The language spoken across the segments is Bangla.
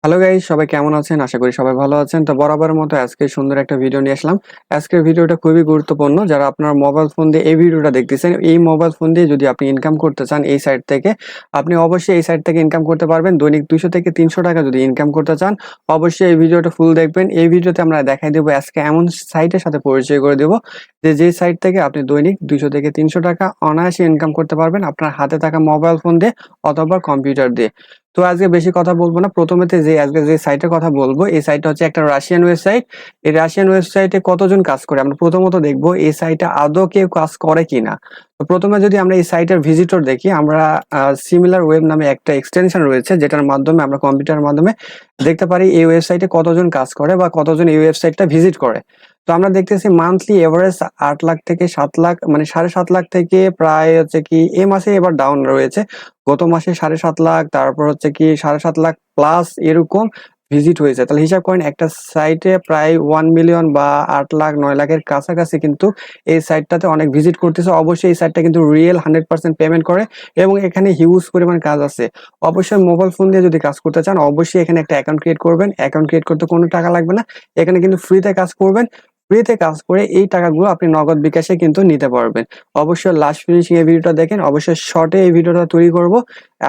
হ্যালো গাইস, সবাই কেমন আছেন? আশা করি সবাই ভালো আছেন। তো বরাবরের মতো আজকে সুন্দর একটা ভিডিও নিয়ে আসলাম। আজকের ভিডিওটা খুবই গুরুত্বপূর্ণ। যারা আপনার মোবাইল ফোন দিয়ে এই ভিডিওটা দেখতেছেন, এই মোবাইল ফোন দিয়ে যদি আপনি ইনকাম করতে চান এই সাইট থেকে, আপনি অবশ্যই এই সাইট থেকে ইনকাম করতে পারবেন। দৈনিক 200 থেকে 300 টাকা যদি ইনকাম করতে চান, অবশ্যই এই ভিডিওটা ফুল দেখবেন। এই ভিডিওতে আমরা দেখাই দেব আজকে এমন সাইটের সাথে পরিচয় করে দেব যে সাইট থেকে আপনি দৈনিক 200 থেকে 300 টাকা অনায়াসে ইনকাম করতে পারবেন আপনার হাতে থাকা মোবাইল ফোন দিয়ে অথবা কম্পিউটার দিয়ে। তো আজকে বেশি কথা বলবো না। প্রথমেতে আজকে যে সাইটের কথা বলবো, এই সাইটটা হচ্ছে একটা রাশিয়ান ওয়েবসাইট। এই রাশিয়ান ওয়েবসাইটে কতজন কাজ করে আমরা প্রথমত দেখবো এই সাইটে আদৌ কেউ কাজ করে কিনা। তো প্রথমে যদি আমরা এই সাইটের ভিজিটর দেখি, আমরা সিমিলার ওয়েব নামে একটা এক্সটেনশন রয়েছে যেটার মাধ্যমে আমরা কম্পিউটারের মাধ্যমে দেখতে পারি এই ওয়েবসাইটে কতজন কাজ করে বা কতজন এই ওয়েবসাইটটা ভিজিট করে। তো আমরা দেখতেছি মান্থলি এভারেজ 8 লাখ থেকে 7 লাখ, মানে 7.5 লাখ থেকে প্রায় হচ্ছে কি এই মাসে এবার ডাউন রয়েছে। গত মাসে 7.5 লাখ, তারপর হচ্ছে কি 7.5 লাখ প্লাস এরকম ভিজিট হয়েছে। তাহলে হিসাব করেন একটা সাইটে প্রায় 1 মিলিয়ন বা 8 লাখ 9 লাখের কাছাকাছি কিন্তু এই সাইটটাতে অনেক ভিজিট করতেছে। অবশ্যই এই সাইটটা কিন্তু রিয়েল 100% পেমেন্ট করে এবং এখানে হিউজ পরিমাণ কাজ আছে। অবশ্যই মোবাইল ফোন দিয়ে যদি কাজ করতে চান, অবশ্যই এখানে একটা অ্যাকাউন্ট ক্রিয়েট করবেন। অ্যাকাউন্ট ক্রিয়েট করতে কোনো টাকা লাগবে না। এখানে কিন্তু ফ্রিতে কাজ করবেন। ফ্রিতে কাজ করে এই টাকাগুলো আপনি নগদ বিকাশে কিন্তু নিতে পারবেন। অবশ্যই লাস্ট ফিনিশিং এই ভিডিওটা দেখেন। অবশ্যই শর্টে এই ভিডিওটা তৈরি করব।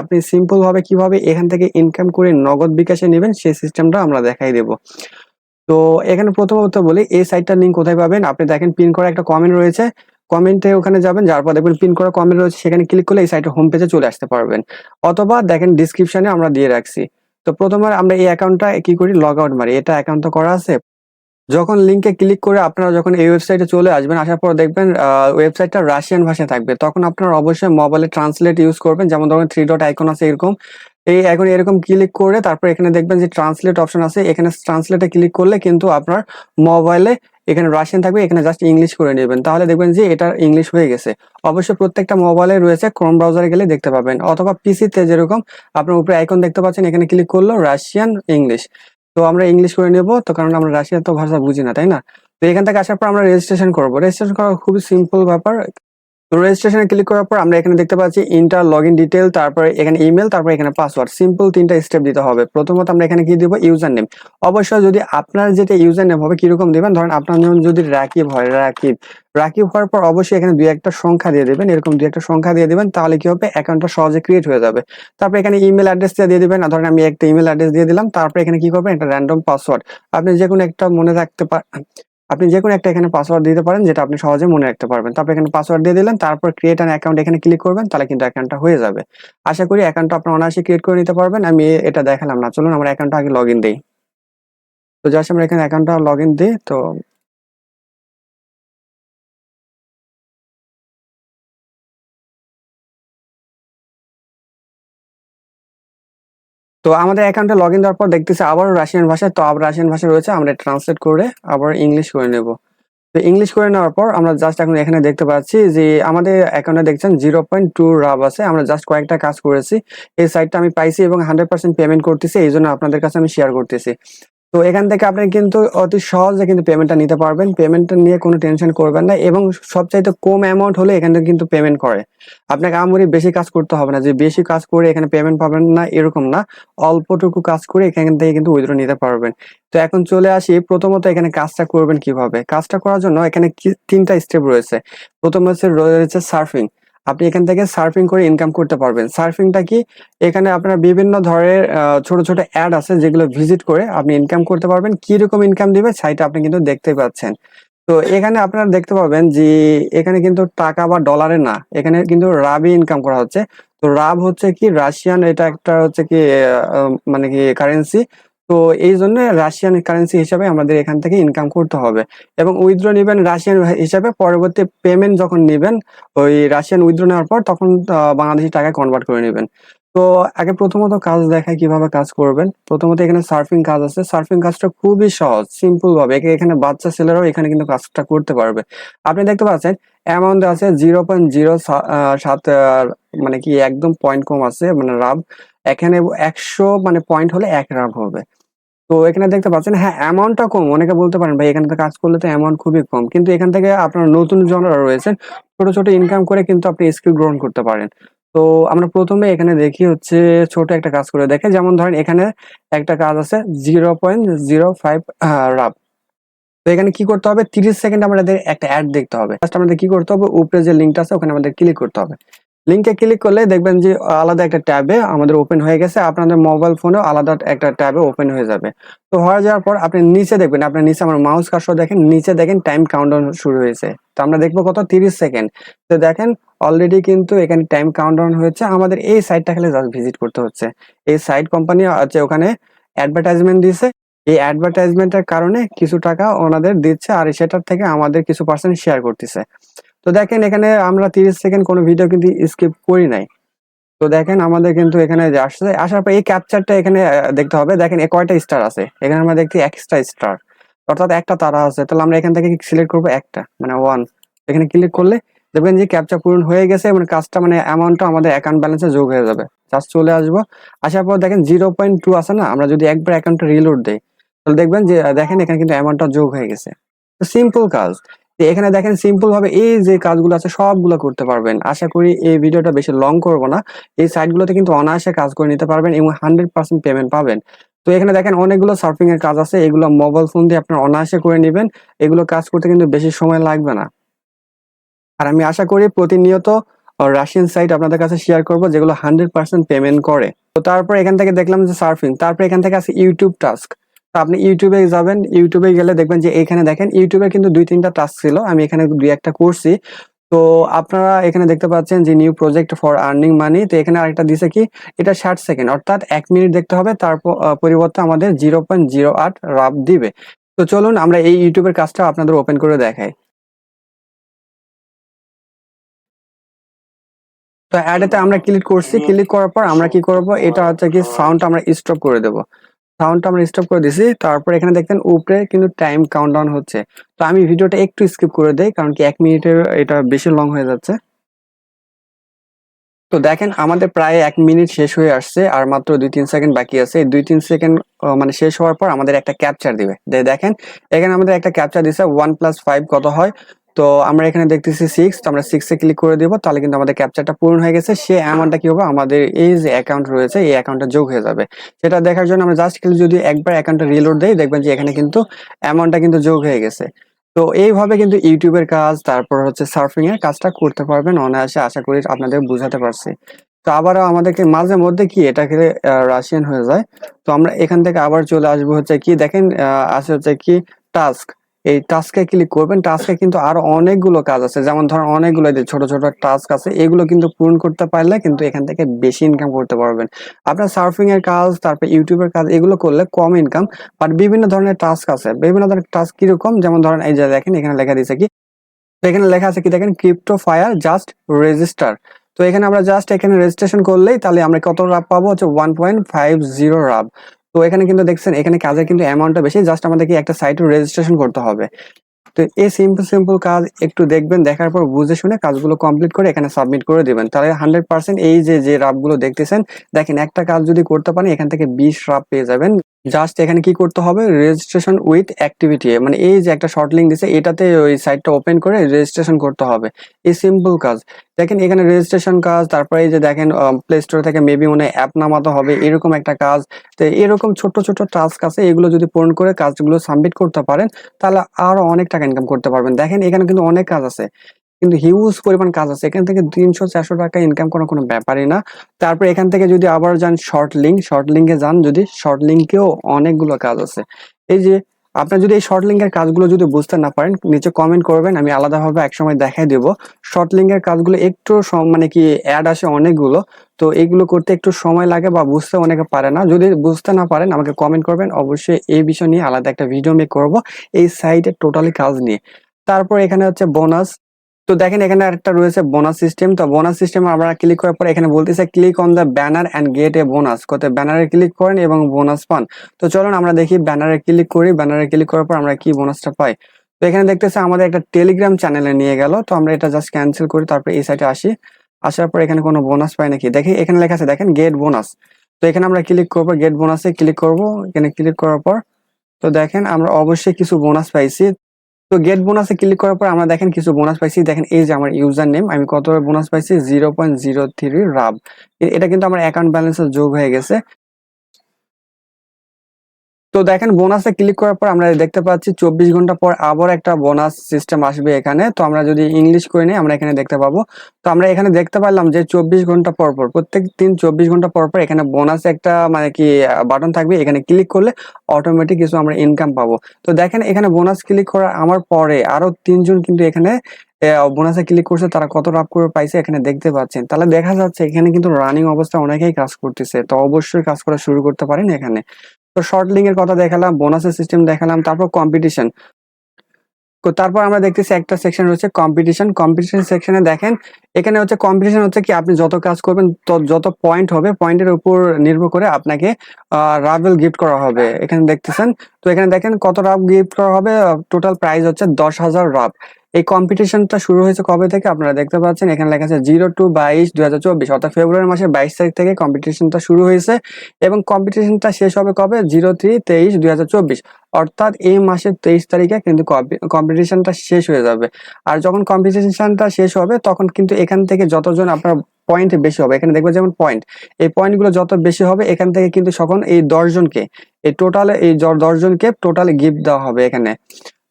আপনি সিম্পল ভাবে কিভাবে এখান থেকে ইনকাম করে নগদ বিকাশে নেবেন সেই সিস্টেমটা আমরা দেখাই দেব। তো এখানে প্রথমত বলি এই সাইটটার লিংক কোথায় পাবেন। আপনি দেখেন পিন করা একটা কমেন্ট রয়েছে, কমেন্টে ওখানে যাবেন, যার পর দেখবেন পিন করা কমেন্ট রয়েছে, সেখানে ক্লিক করলে এই সাইটের হোম পেজে চলে আসতে পারবেন। অথবা দেখেন ডিসক্রিপশনে আমরা দিয়ে রাখছি। তো প্রথমে আমরা এই অ্যাকাউন্টটা কি করি, লগ আউট মারি। এটা অ্যাকাউন্ট তো করা আছে। যখন লিংকে ক্লিক করে আপনারা যখন এই ওয়েবসাইটে চলে আসবেন, আসার পর দেখবেন ওয়েবসাইটটা রাশিয়ান ভাষায় থাকবে। তখন আপনারা অবশ্যই মোবাইলে ট্রান্সলেট ইউজ করবেন। যেমন ধরুন 3 ডট আইকন আছে এরকম, এই এখন এরকম ক্লিক করে তারপর এখানে দেখবেন যে ট্রান্সলেট অপশন আছে। এখানে ট্রান্সলেটে ক্লিক করলে কিন্তু আপনার মোবাইলে এখানে রাশিয়ান থাকবে, এখানে জাস্ট ইংলিশ করে নেবেন, তাহলে দেখবেন যে এটা ইংলিশ হয়ে গেছে। অবশ্যই প্রত্যেকটা মোবাইলে রয়েছে, ক্রোম ব্রাউজারে গেলে দেখতে পাবেন, অথবা পিসিতে যেরকম আপনার উপরে আইকন দেখতে পাচ্ছেন, এখানে ক্লিক করলো রাশিয়ান ইংলিশ। তো আমরা ইংলিশ করে নেব, তো কারণ আমরা রাশিয়ার তো ভাষা বুঝি না, তাই না? তো এখান থেকে আসার পর আমরা রেজিস্ট্রেশন করব। রেজিস্ট্রেশন করা খুবই সিম্পল ব্যাপার। তো রেজিস্ট্রেশনে ক্লিক করার পর আমরা এখানে দেখতে পাচ্ছি ইন্টার লগইন ডিটেল, তারপরে এখানে ইমেল, তারপরে এখানে পাসওয়ার্ড। সিম্পল 3টা স্টেপ দিতে হবে। প্রথমত আমরা এখানে কি দিব, ইউজার নেম। অবশ্যই যদি আপনার যেটা ইউজার নেম হবে কিরকম দিবেন, ধরেন আপনার নাম যদি রাকিব হয়, রাকিব। রাকিব হওয়ার পর অবশ্যই এখানে দুই একটা সংখ্যা দিয়ে দিবেন, এরকম দুই একটা সংখ্যা দিয়ে দিবেন, তাহলে কি হবে, অ্যাকাউন্টটা সহজে ক্রিয়েট হয়ে যাবে। তারপর এখানে ইমেল অ্যাড্রেসটা দিয়ে দিবেন। ধরেন আমি একটা ইমেল অ্যাড্রেস দিয়ে দিলাম। তারপর এখানে কি করবেন, একটা র্যান্ডম পাসওয়ার্ড। আপনি যে কোনো একটা মনে রাখতে আপনি যে কোনো একটা এখানে পাসওয়ার্ড দিতে পারেন যেটা আপনি সহজে মনে রাখতে পারবেন। তারপর এখানে পাসওয়ার্ড দিয়ে দিলেন, তারপর ক্রিয়েট অ্যান অ্যাকাউন্ট এখানে ক্লিক করবেন, তাহলে কিন্তু অ্যাকাউন্টটা হয়ে যাবে। আশা করি অ্যাকাউন্টটা আপনার অনায়াসে ক্রিয়েট করে নিতে পারবেন। আমি এটা দেখালাম না, চলুন আমরা অ্যাকাউন্টটা আগে লগইন দেই। তো জাস্ট আমরা এখানে অ্যাকাউন্টটা লগইন দিই। তো আমাদের অ্যাকাউন্টে লগইন দেওয়ার পর দেখতেছি আবারও রাশিয়ান ভাষায়। তো আবার রাশিয়ান ভাষা রয়েছে, আমরা ট্রান্সলেট করে আবার ইংলিশ করে নেব। তো ইংলিশ করে নেওয়ার পর আমরা জাস্ট এখন এখানে দেখতে পাচ্ছি যে আমাদের অ্যাকাউন্টে দেখছেন 0.2 রাব আছে। আমরা জাস্ট কয়েকটা কাজ করেছি, এই সাইটটা আমি পাইছি এবং 100% পেমেন্ট করতেছি, এই জন্য আপনাদের কাছে আমি শেয়ার করতেছি। তো এখান থেকে আপনি কিন্তু অতি সহজে কিন্তু পেমেন্টটা নিতে পারবেন। পেমেন্টটা নিয়ে কোনো টেনশন করবেন না, এবং সবচাইতে কম অ্যামাউন্ট হলে এখান থেকে কিন্তু পেমেন্ট করে। আপনাকে আহামরি বেশি কাজ করতে হবে না, যে বেশি কাজ করে এখানে পেমেন্ট পাবেন না এরকম না। অল্পটুকু কাজ করে এখান থেকে কিন্তু উইথড্র নিতে পারবেন। তো এখন চলে আসি, প্রথমত এখানে কাজটা করবেন কিভাবে। কাজটা করার জন্য এখানে 3টা স্টেপ রয়েছে। প্রথম রয়েছে সার্ফিং। আপনি এখান থেকে সার্ফিং করে ইনকাম করতে পারবেন। সার্ফিংটা কি, এখানে আপনার বিভিন্ন ধরনের ছোট ছোট অ্যাড আছে যেগুলো ভিজিট করে আপনি ইনকাম করতে পারবেন। কিরকম ইনকাম দিবে সাইটে আপনি কিন্তু দেখতে পাচ্ছেন। তো এখানে আপনারা দেখতে পাবেন যে এখানে কিন্তু টাকা বা ডলারে না, এখানে কিন্তু রাবি ইনকাম করা হচ্ছে। তো রাব হচ্ছে কি রাশিয়ান, এটা একটা হচ্ছে কি মানে কি কারেন্সি। তো এই জন্য রাশিয়ান কারেন্সি হিসাবে আমাদের এখান থেকে ইনকাম করতে হবে, এবং উইথড্র নেবেন রাশিয়ান হিসাবে। পরবর্তী পেমেন্ট যখন নেবেন ওই রাশিয়ান উইথড্র নেওয়ার পর, তখন বাংলাদেশি টাকায় কনভার্ট করে নেবেন। তো আগে প্রথমত কাজ দেখায় কিভাবে কাজ করবেন। প্রথমত এখানে সার্ফিং কাজ আছে। সার্ফিং কাজটা খুবই সহজ, সিম্পল ভাবে এখানে বাচ্চা ছেলেরাও এখানে কিন্তু কাজটা করতে পারবে। আপনি দেখতে পাচ্ছেন অ্যামাউন্ট আছে 0.07, মানে কি একদম পয়েন্ট কম আছে, মানে রাব। এখানে 100 মানে পয়েন্ট হলে 1 রাব হবে। তো এখানে দেখতে পাচ্ছেন, হ্যাঁ অ্যামাউন্টটা কম। অনেকে বলতে পারেন ভাই এখানে তো কাজ করলে তো অ্যামাউন্ট খুবই কম, কিন্তু এখান থেকে আপনার নতুন জনরা রয়েছেন, ছোট ছোট ইনকাম করে কিন্তু আপনি স্কিল গ্রহণ করতে পারেন। তো আমরা প্রথমে এখানে দেখি হচ্ছে ছোট একটা কাজ করে দেখে, যেমন ধরেন এখানে একটা কাজ আছে 0.05 রাব। তো এখানে কি করতে হবে, 30 সেকেন্ড আমাদের একটা অ্যাড দেখতে হবে। ফার্স্ট আমাদের কি করতে হবে, উপরে যে লিঙ্কটা আছে ওখানে আমাদের ক্লিক করতে হবে। লিঙ্কে ক্লিক করলে দেখবেন যে আলাদা একটা ট্যাবে আমাদের ওপেন হয়ে গেছে, আপনাদের মোবাইল ফোনেও আলাদা একটা ট্যাবে ওপেন হয়ে যাবে। তো হয়ে যাওয়ার পর আপনি নিচে দেখবেন, আপনার নিচে আমার মাউস কার্সর দেখেন, নিচে দেখেন টাইম কাউন্টডাউন শুরু হয়েছে। তো আমরা দেখবো কত, 30 সেকেন্ড। তো দেখেন অলরেডি কিন্তু এখানে টাইম কাউন্টডাউন হয়েছে। আমাদের এই সাইটটা খালি জাস্ট ভিজিট করতে হচ্ছে। এই সাইট কোম্পানি আছে, ওখানে অ্যাডভার্টাইজমেন্ট দিয়েছে। এই অ্যাডভার্টাইজমেন্টের কারণে কিছু টাকা ওনাদের দিচ্ছে, আর সেটার থেকে আমাদের কিছু পার্সেন্ট শেয়ার করতেছে। তো দেখেন এখানে আমরা 30 সেকেন্ড কোনো ভিডিও কিন্তু স্কিপ করি নাই। তো দেখেন আমাদের কিন্তু এখানে যে আসছে, আসার পর এই ক্যাপচারটা এখানে দেখতে হবে। দেখেন কয়টা স্টার আছে, এখানে আমরা দেখছি এক্সট্রা স্টার, অর্থাৎ একটা তারা আছে। তাহলে আমরা এখান থেকে সিলেক্ট করবো একটা, মানে 1। এখানে ক্লিক করলে দেখবেন যে ক্যাপচার পূরণ হয়ে গেছে, মানে কাজটা মানে অ্যামাউন্টটা আমাদের অ্যাকাউন্ট ব্যালেন্সে যোগ হয়ে যাবে। জাস্ট চলে আসবো, আসার পর দেখেন 0.2 আছে না, আমরা যদি একবার অ্যাকাউন্টটা রিলোড দেই তাহলে দেখবেন যে দেখেন এখানে কিন্তু অ্যামাউন্টটা যোগ হয়ে গেছে। তো সিম্পল কাজ। তো এখানে দেখেন সিম্পল ভাবে এই যে কাজগুলো আছে সবগুলো করতে পারবেন। আশা করি এই ভিডিওটা বেশি লং করব না। এই সাইটগুলোতে কিন্তু অনায়াসে কাজ করে নিতে পারবেন এবং 100% পেমেন্ট পাবেন। তো এখানে দেখেন অনেকগুলো সার্ফিং এর কাজ আছে, এগুলো মোবাইল ফোন দিয়ে আপনারা অনায়াসে করে নেবেন। এগুলো কাজ করতে কিন্তু বেশি সময় লাগবে না। আর আমি আশা করি প্রতিনিয়ত রাশিয়ান সাইট আপনাদের কাছে শেয়ার করব যেগুলো 100% পেমেন্ট করে। তো তারপর এখান থেকে দেখলাম যে সার্ফিং, তারপর এখান থেকে আছে ইউটিউব টাস্ক। তো আপনি ইউটিউবে যাবেন, ইউটিউবে গেলে দেখবেন যে এখানে দেখেন ইউটিউবে কিন্তু 2-3টা টাস্ক ছিল, আমি এখানে 2-1টা করছি। তো আপনারা এখানে দেখতে পাচ্ছেন যে new project for earning money. তো এখানে আরেকটা দিছে কি, এটা 60 সেকেন্ড, অর্থাৎ 1 মিনিট দেখতে হবে। তারপর পরিবর্তে আমাদের 0.08 রাব দিবে। তো চলুন আমরা এই ইউটিউবের কাজটা আপনাদের ওপেন করে দেখাই। তো অ্যাডেতে আমরা ক্লিক করছি, ক্লিক করার পর আমরা কি করব, এটা হচ্ছে কি সাউন্ড আমরা স্টপ করে দেব। সাউন্ডটা আমরা স্টপ করে দিছি। তারপর এখানে দেখতেন উপরে কিন্তু টাইম কাউন্টডাউন হচ্ছে। তো আমি ভিডিওটা একটু স্কিপ করে দেই, কারণ কি 1 মিনিটের এটা বেশি লং হয়ে যাচ্ছে। তো দেখেন আমাদের প্রায় 1 মিনিট শেষ হয়ে আসছে, আর মাত্র 2-3 সেকেন্ড বাকি আছে। এই 2-3 সেকেন্ড মানে শেষ হওয়ার পর আমাদের একটা ক্যাপচার দিবে। দেখেন এখানে আমাদের একটা ক্যাপচার দিছে 1 + 5 কত হয়। তো আমরা এখানে দেখতেছি 6। তো আমরা 6 এ ক্লিক করে দিব, তাহলে কিন্তু আমাদের ক্যাপচারটা পূরণ হয়ে গেছে। সে অ্যামাউন্টটা কি হবে, আমাদের এই যে অ্যাকাউন্ট রয়েছে এই অ্যাকাউন্টে যোগ হয়ে যাবে। সেটা দেখার জন্য আমরা জাস্ট যদি একবার অ্যাকাউন্টটা রিলোড দেই, দেখবেন যে এখানে কিন্তু অ্যামাউন্টটা কিন্তু যোগ হয়ে গেছে। তো এইভাবে কিন্তু ইউটিউবের কাজ, তারপর হচ্ছে সার্ফিং এর কাজটা করতে পারবেন অনায়াসে। আশা করি আপনাদের বুঝাতে পারছি। তো আবারও আমাদেরকে মাঝে মধ্যে কি এটাকে রাশিয়ান হয়ে যায়। তো আমরা এখান থেকে আবার চলে আসবো হচ্ছে কি, দেখেন আছে হচ্ছে কি টাস্ক। এই টাস্কে ক্লিক করবেন। টাস্কে কিন্তু আরো অনেকগুলো কাজ আছে, যেমন ধরেন অনেকগুলো যে ছোট ছোট টাস্ক আছে, এগুলো কিন্তু পূরণ করতে পারলে কিন্তু এখান থেকে বেশি ইনকাম করতে পারবেন। আপনার সার্ফিং এর কাজ, তারপর ইউটিউবের কাজ, এগুলো করলে কম ইনকাম। বাট বিভিন্ন ধরনের টাস্ক আছে, বিভিন্ন ধরনের টাস্ক কিরকম, যেমন ধরেন এই যে দেখেন এখানে লেখা দিয়েছে কি, তো এখানে লেখা আছে কি দেখেন, ক্রিপ্টো ফায়ার জাস্ট রেজিস্টার। তো এখানে আমরা জাস্ট এখানে রেজিস্ট্রেশন করলেই তাহলে আমরা কত রাব পাবো, হচ্ছে 1.50 রাব। তো এখানে কিন্তু দেখছেন এখানে কাজের কিন্তু অ্যামাউন্টটা বেশি, জাস্ট আমাদেরকে একটা সাইটে রেজিস্ট্রেশন করতে হবে। তো এই সিম্পল সিম্পল কাজ একটু দেখবেন, দেখার পর বুঝে শুনে কাজগুলো কমপ্লিট করে এখানে সাবমিট করে দিবেন, তাহলে 100% এই যে যে রাবগুলো দেখতেছেন, দেখেন একটা কাজ যদি করতে পারেন এখান থেকে 20 রাব পেয়ে যাবেন। জাস্ট এখানে কি করতে হবে, রেজিস্ট্রেশন উইথ অ্যাক্টিভিটি, মানে এই যে একটা শর্ট লিঙ্ক দিছে এটাতে ওই সাইটটা ওপেন করে রেজিস্ট্রেশন করতে হবে। এই সিম্পল কাজ। দেখেন এখানে রেজিস্ট্রেশন কাজ, তারপরে এই যে দেখেন প্লে স্টোর থেকে মেবি মনে হয় অ্যাপ নামাতে হবে, এরকম একটা কাজ। তো এরকম ছোট ছোট টাস্ক আছে, এগুলো যদি পূরণ করে কাজগুলো সাবমিট করতে পারেন তাহলে আরো অনেক টাকা ইনকাম করতে পারবেন। দেখেন এখানে কিন্তু অনেক কাজ আছে, কিন্তু হিউজ পরিমাণ কাজ আছে। এখান থেকে 300-400 টাকা ইনকাম করার কোনো ব্যাপারই না। তারপর এখান থেকে যদি আবার যান শর্ট লিঙ্ক, শর্ট লিঙ্কে যান, যদি শর্ট লিঙ্কেও অনেকগুলো কাজ আছে। এই যে আপনার যদি এই শর্ট লিঙ্কের কাজগুলো যদি বুঝতে না পারেন, নিচে কমেন্ট করবেন, আমি আলাদাভাবে একসময় দেখাই দেব। শর্ট লিঙ্কের কাজগুলো একটু মানে কি অ্যাড আসে অনেকগুলো। তো এইগুলো করতে একটু সময় লাগে বা বুঝতে অনেকে পারে না। যদি বুঝতে না পারেন আমাকে কমেন্ট করবেন, অবশ্যই এই বিষয় নিয়ে আলাদা একটা ভিডিও মেক করব, এই সাইটে টোটালি কাজ নিয়ে। তারপর এখানে হচ্ছে বোনাস। তো দেখেন এখানে আরেকটা রয়েছে বোনাস সিস্টেম। তো বোনাস সিস্টেম আমরা ক্লিক করার পর এখানে বলতেছে click on the banner and get a bonus, কত ব্যানারে ক্লিক করেন এবং বোনাস পান। তো চলুন আমরা দেখি, ব্যানারে ক্লিক করি। ব্যানারে ক্লিক করার পর আমরা কি বোনাসটা পাই। তো এখানে দেখতেছে আমাদের একটা টেলিগ্রাম চ্যানেলে নিয়ে গেল। তো আমরা এটা জাস্ট ক্যান্সেল করি, তারপর এই সাইটে আসি। আসার পর এখানে কোনো বোনাস পাই নাকি দেখি, এখানে লেখা আছে দেখেন গেট বোনাস। তো এখানে আমরা ক্লিক করবো, গেট বোনাসে ক্লিক করব। এখানে ক্লিক করার পর তো দেখেন আমরা অবশ্যই কিছু বোনাস পাইছি। তো গেট বোনাসে ক্লিক করার পর আমরা দেখেন কিছু বোনাস পাইছি। দেখেন এই যে আমার ইউজার নেম, আমি কত বোনাস পাইছি 0.03 রাব। এটা কিন্তু আমার অ্যাকাউন্ট ব্যালেন্সে যোগ হয়ে গেছে। তো দেখেন বোনাসে ক্লিক করার পর আমরা দেখতে পাচ্ছি 24 ঘন্টা পর আবার একটা বোনাস সিস্টেম আসবে এখানে। তো আমরা যদি ইংলিশ করে নিই আমরা এখানে দেখতে পাবো। তো আমরা এখানে দেখতে পারলাম যে 24 ঘন্টা পর পর, প্রত্যেক দিন 24 ঘন্টা পর পর এখানে বোনাস একটা মানে কি বাটন থাকবে, এখানে ক্লিক করলে অটোমেটিক কিছু আমরা ইনকাম পাবো। তো দেখেন এখানে বোনাস ক্লিক করার আমার পরে আরো 3 জন কিন্তু এখানে বোনাসে ক্লিক করছে, তারা কত লাভ করে পাইছে এখানে দেখতে পাচ্ছেন। তাহলে দেখা যাচ্ছে এখানে কিন্তু রানিং অবস্থায় অনেকেই কাজ করতেছে। তো অবশ্যই কাজ করা শুরু করতে পারেন এখানে। তো শর্ট লিঙ্ক এর কথা দেখালাম, বোনাসের সিস্টেম দেখালাম, তারপর কম্পিটিশন। তারপর আমরা দেখতেছি একটা সেকশন রয়েছে কম্পিটিশন। কম্পিটিশন সেকশনে দেখেন এখানে হচ্ছে কম্পিটিশন হচ্ছে কি আপনি যত কাজ করবেন যত পয়েন্ট হবে, পয়েন্টের উপর নির্ভর করে আপনাকে রাভেল গিফট করা হবে। এখানে দেখতেছেন। তো এখানে দেখেন কত রাব গিফট করা হবে, টোটাল প্রাইস হচ্ছে 10,000 রাব। এই কম্পিটিশনটা শুরু হয়েছে কবে থেকে আপনারা দেখতে পাচ্ছেন, এখানে লেখা আছে 02/22/2024, অর্থাৎ ফেব্রুয়ারি মাসের 22 তারিখ থেকে কম্পিটিশনটা শুরু হয়েছে এবং কম্পিটিশনটা শেষ হবে কবে 03/23/2024, অর্থাৎ এই মাসের 23 তারিখে কিন্তু কম্পিটিশনটা শেষ হয়ে যাবে। আর যখন কম্পিটিশনটা শেষ হবে তখন কিন্তু এখান থেকে যতজন আপনার পয়েন্ট বেশি হবে, এখানে দেখবেন যেমন পয়েন্ট, এই পয়েন্টগুলো যত বেশি হবে এখান থেকে কিন্তু তখন এই 10 জনকে, এই টোটালে এই 10 জনকে টোটাল গিফট দেওয়া হবে এখানে।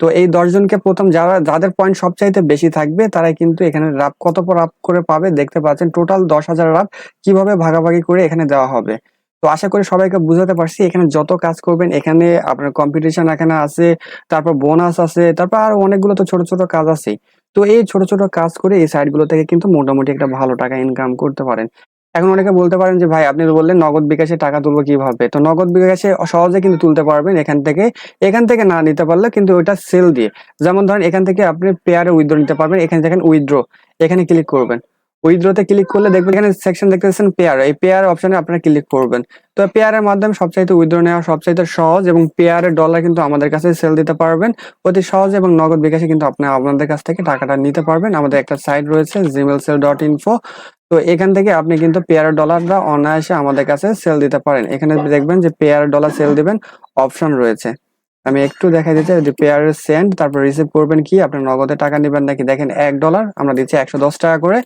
তো এই 10 জনকে প্রথম যাদের পয়েন্ট সবচাইতে বেশি থাকবে তারাই কিন্তু এখানে রাব কত রাব করে পাবে দেখতে পাচ্ছেন। টোটাল 10,000 রাব কিভাবে ভাগাভাগি করে এখানে দেওয়া হবে। তো আশা করি সবাইকে বুঝাতে পারছি। এখানে যত কাজ করবেন এখানে আপনার কম্পিটিশন এখানে আছে, তারপর বোনাস আছে, তারপর আরো অনেকগুলো তো ছোট ছোট কাজ আছে। তো এই ছোট ছোট কাজ করে এই সাইট গুলো থেকে কিন্তু মোটামুটি একটা ভালো টাকা ইনকাম করতে পারেন। এখন অনেকে বলতে পারেন যে ভাই আপনি তো বললেন নগদ বিকাশে টাকা তুলবো কিভাবে। তো নগদ বিকাশে সহজে কিন্তু তুলতে পারবেন এখান থেকে না নিতে পারলে কিন্তু ওইটা সেল দিয়ে। যেমন ধরেন এখান থেকে আপনি পেয়ারে উইথড্র নিতে পারবেন। এখানে দেখেন উইথড্র, এখানে ক্লিক করবেন। উইথড্রতে ক্লিক করলে দেখবেন এখানে সেকশন দেখতে পাচ্ছেন পেয়ার, এই পেয়ার অপশনে আপনারা ক্লিক করবেন। তো পেয়ারের মাধ্যমে সবচাইতে উইথড্র নেওয়া সবচাইতে সহজ এবং পেয়ারের ডলার কিন্তু আমাদের কাছে সেল দিতে পারবেন অতি সহজ এবং নগদ বিকাশে কিন্তু আপনি আপনাদের কাছ থেকে টাকাটা নিতে পারবেন। আমাদের একটা সাইট রয়েছে gmailsell.info। তো এখান থেকে আপনি কিন্তু পেয়ার ডলারটা অনায়াসে আমাদের কাছে সেল দিতে পারেন। এখানে দেখবেন যে পেয়ার ডলার সেল দিবেন অপশন রয়েছে। আমি একটু দেখাই দিচ্ছি যে পেয়ারের সেন্ড, তারপর রিসিভ করবেন কি আপনি নগদে টাকা নেবেন নাকি, দেখেন $1 আমরা দিচ্ছি 110 টাকা করে।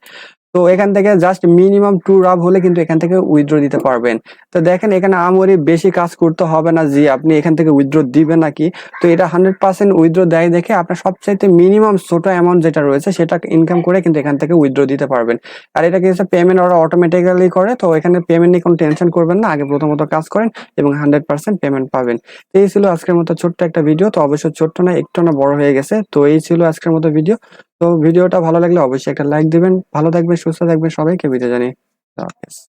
তো এখান থেকে জাস্ট মিনিমাম 2 রাব হলে কিন্তু এখান থেকে উইথড্র দিতে পারবেন। তো দেখেন এখানে আমরি বেশি কাজ করতে হবে না যে আপনি এখান থেকে উইথড্র দিবেন নাকি। তো এটা 100% উইথড্র দেয় দেখে আপনার সবচাইতে মিনিমাম ছোট অ্যামাউন্ট যেটা রয়েছে সেটা ইনকাম করে কিন্তু এখান থেকে উইথড্র দিতে পারবেন। আর এটা কিন্তু পেমেন্ট ওরা অটোমেটিক্যালি করে। তো এখানে পেমেন্ট নিয়ে কোনো টেনশন করবেন না, আগে প্রথমত কাজ করেন এবং 100% পেমেন্ট পাবেন। তো এই ছিল আজকের মতো ছোট্ট একটা ভিডিও। তো অবশ্যই ছোট্ট না, একটু না বড় হয়ে গেছে। তো এই ছিল আজকের মতো ভিডিও। তো ভিডিওটা ভালো লাগলে অবশ্যই একটা লাইক দিবেন। ভালো থাকবেন, সুস্থ থাকবেন, সবাইকে বিদায় জানিয়ে আল্লাহ হাফেজ।